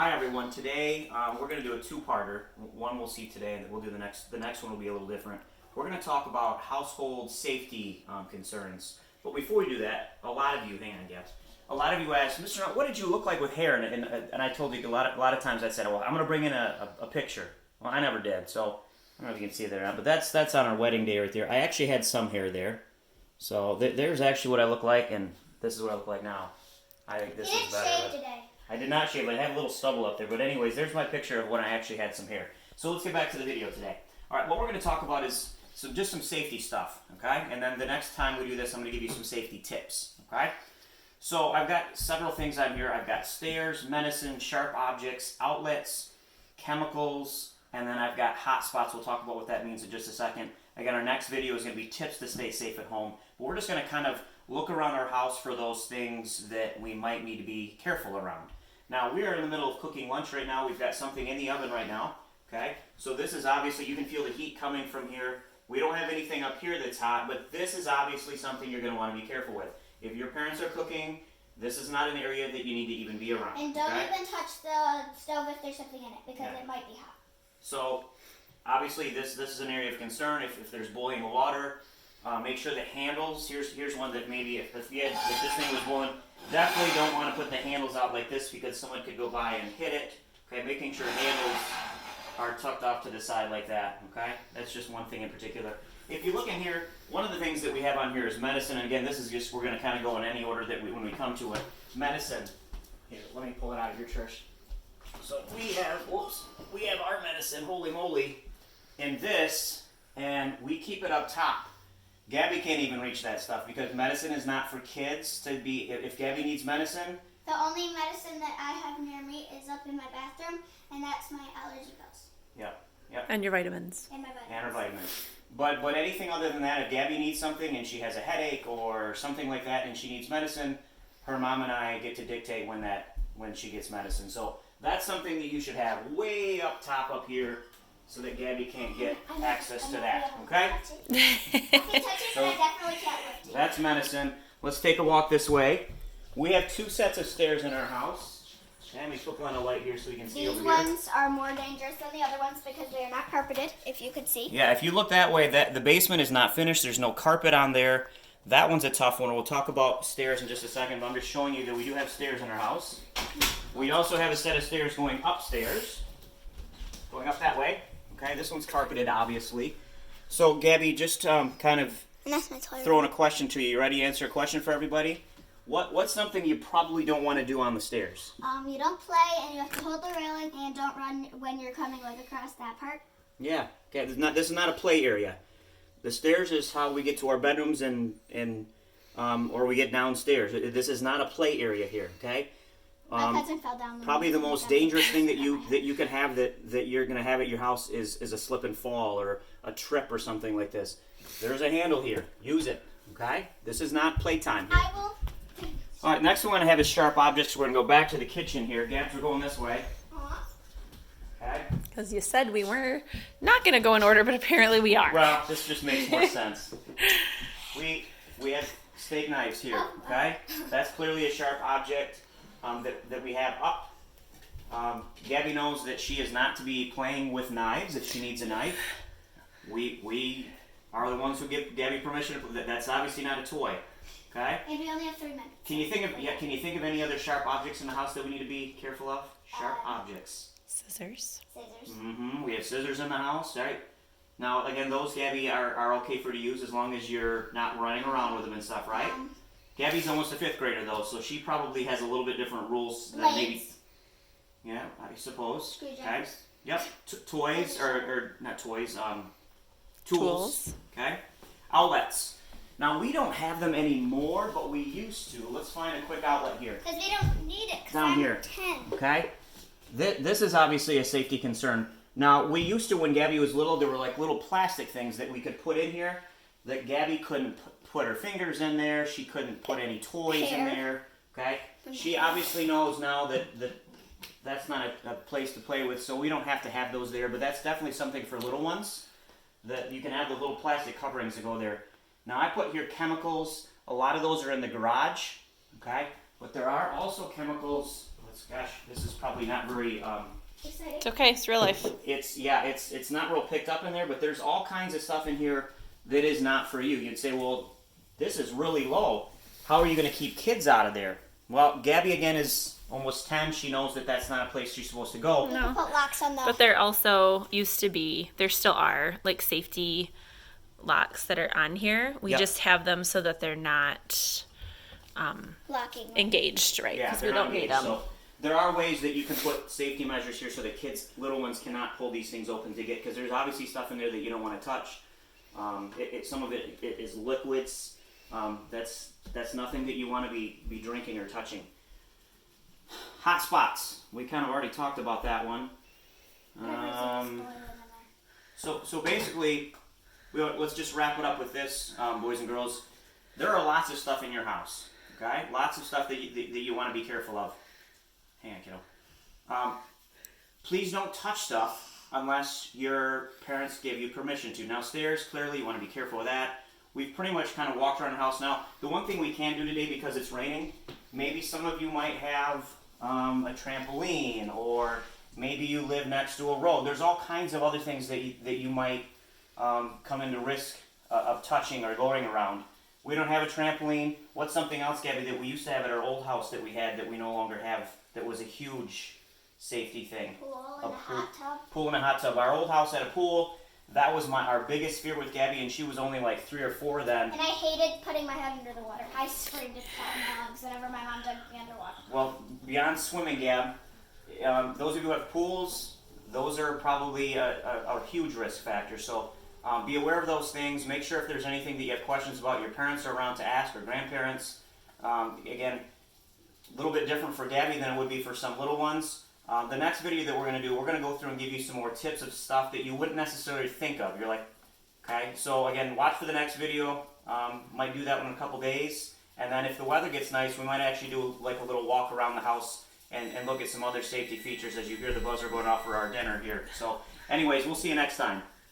Hi everyone. Today we're going to do a two-parter. One we'll see today, and then we'll do the next. The next one will be a little different. We're going to talk about household safety concerns. But before we do that, a lot of you, hang on, Gabs. A lot of you asked, Mr. Nutt, what did you look like with hair? And I told you a lot of times I said, well, I'm going to bring in a picture. Well, I never did, so I don't know if you can see it there or not. But that's on our wedding day right there. I actually had some hair there, so there's actually what I look like, and this is what I look like now. I think this is better. You didn't shave today. I did not shave, but I have a little stubble up there. But anyways, there's my picture of when I actually had some hair. So let's get back to the video today. All right, what we're going to talk about is just some safety stuff, okay? And then the next time we do this, I'm going to give you some safety tips, okay? So I've got several things on here. I've got stairs, medicine, sharp objects, outlets, chemicals, and then I've got hot spots. We'll talk about what that means in just a second. Again, our next video is going to be tips to stay safe at home. But we're just going to kind of look around our house for those things that we might need to be careful around. Now, we are in the middle of cooking lunch right now. We've got something in the oven right now, okay? So this is obviously, you can feel the heat coming from here. We don't have anything up here that's hot, but this is obviously something you're going to want to be careful with. If your parents are cooking, this is not an area that you need to even be around. And don't even touch the stove if there's something in it, because it might be hot. So, obviously, this is an area of concern. If there's boiling water, make sure the handles, here's one that maybe if this thing was boiling, definitely don't want to put the handles out like this because someone could go by and hit it. Okay, making sure handles are tucked off to the side like that, okay? That's just one thing in particular. If you look in here, one of the things that we have on here is medicine, and again, this is just, we're going to kind of go in any order that when we come to it. Medicine. Here, let me pull it out of here, Trish. So we have our medicine, holy moly, in this, and we keep it up top. Gabby can't even reach that stuff because medicine is not for kids to be, if Gabby needs medicine. The only medicine that I have near me is up in my bathroom, and that's my allergy pills. Yep. And your vitamins. And my vitamins. And her vitamins. But anything other than that, if Gabby needs something and she has a headache or something like that and she needs medicine, her mom and I get to dictate when she gets medicine. So that's something that you should have way up top up here so that Gabby can't get access to that, okay? I can touch it, but I definitely can't lift it. That's medicine. Let's take a walk this way. We have two sets of stairs in our house. Let me flip on a light here so we can see over These here. ones are more dangerous than the other ones because they are not carpeted, if you could see. Yeah, if you look that way, the basement is not finished. There's no carpet on there. That one's a tough one. We'll talk about stairs in just a second, but I'm just showing you that we do have stairs in our house. We also have a set of stairs going upstairs, going up that way. Okay, this one's carpeted, obviously. So, Gabby, just kind of And that's my toilet. throwing a question to you. You ready to answer a question for everybody? What's something you probably don't want to do on the stairs? You don't play, and you have to hold the railing, and don't run when you're coming across that part. Yeah, okay, this is not a play area. The stairs is how we get to our bedrooms or we get downstairs. This is not a play area here, okay? My cousin fell down. Probably the most dangerous thing that you can have that you're gonna have at your house is a slip and fall or a trip or something like this. There's a handle here. Use it, okay? This is not playtime here. I will. All right, next one we're gonna have is sharp objects. We're gonna go back to the kitchen here. Gabs, we're going this way. Okay. Because you said we were not going to go in order, but apparently we are. Well, this just makes more sense. We have steak knives here, okay? That's clearly a sharp object that we have up. Gabby knows that she is not to be playing with knives if she needs a knife. We are the ones who give Gabby permission. That's obviously not a toy, okay? And we only have 3 minutes. Can you think of any other sharp objects in the house that we need to be careful of? Sharp objects. Scissors. Scissors. We have scissors in the house, right? Now, again, those, Gabby, are okay for to use as long as you're not running around with them and stuff, right? Gabby's almost a 5th grader, though, so she probably has a little bit different rules than maybe... Blades. Yeah, I suppose. Screwdrivers. Okay. Yep. Toys, or not toys, tools. Okay. Outlets. Now, we don't have them anymore, but we used to. Let's find a quick outlet here. Because we don't need it. 'Cause Down I'm here. 10. Okay? This is obviously a safety concern. Now, we used to, when Gabby was little, there were like little plastic things that we could put in here that Gabby couldn't put her fingers in there. She couldn't put any toys in there. Okay? She obviously knows now that that's not a place to play with, so we don't have to have those there, but that's definitely something for little ones, that you can have the little plastic coverings that go there. Now, I put here chemicals. A lot of those are in the garage, okay? But there are also chemicals. Gosh, this is probably not very. Exciting. It's okay. It's real life. It's not real picked up in there, but there's all kinds of stuff in here that is not for you. You'd say, well, this is really low. How are you going to keep kids out of there? Well, Gabby again is almost 10. She knows that that's not a place she's supposed to go. You can put locks on the. But there also used to be, there still are, like safety locks that are on here. We Yep. just have them so that they're not locking. engaged, right? Yeah, Because they're we not don't need engaged. them. So there are ways that you can put safety measures here so that kids, little ones, cannot pull these things open to get, because there's obviously stuff in there that you don't want to touch. Some of it is liquids. That's nothing that you want to be drinking or touching. Hot spots. We kind of already talked about that one. So basically, let's just wrap it up with this, boys and girls. There are lots of stuff in your house. Okay, lots of stuff that you want to be careful of. Hang on, kiddo. Please don't touch stuff unless your parents give you permission to. Now, stairs, clearly you want to be careful of that. We've pretty much kind of walked around the house now. The one thing we can do today, because it's raining, maybe some of you might have a trampoline, or maybe you live next to a road. There's all kinds of other things that you might come into risk of touching or going around. We don't have a trampoline. What's something else, Gabby, that we used to have at our old house that we had that we no longer have, that was a huge safety thing? Pool and a hot tub. Pool and a hot tub. Our old house had a pool. That was our biggest fear with Gabby, and she was only like 3 or 4 then. And I hated putting my head under the water. I screamed at the top of my lungs whenever my mom dunked me underwater. Well, beyond swimming, Gab, those of you who have pools, those are probably a huge risk factor. So be aware of those things. Make sure if there's anything that you have questions about, your parents are around to ask, or grandparents. Again, a little bit different for Gabby than it would be for some little ones. The next video that we're going to do, we're going to go through and give you some more tips of stuff that you wouldn't necessarily think of. You're like, okay, so again, watch for the next video. Might do that one in a couple days. And then if the weather gets nice, we might actually do like a little walk around the house and look at some other safety features as you hear the buzzer going off for our dinner here. So anyways, we'll see you next time.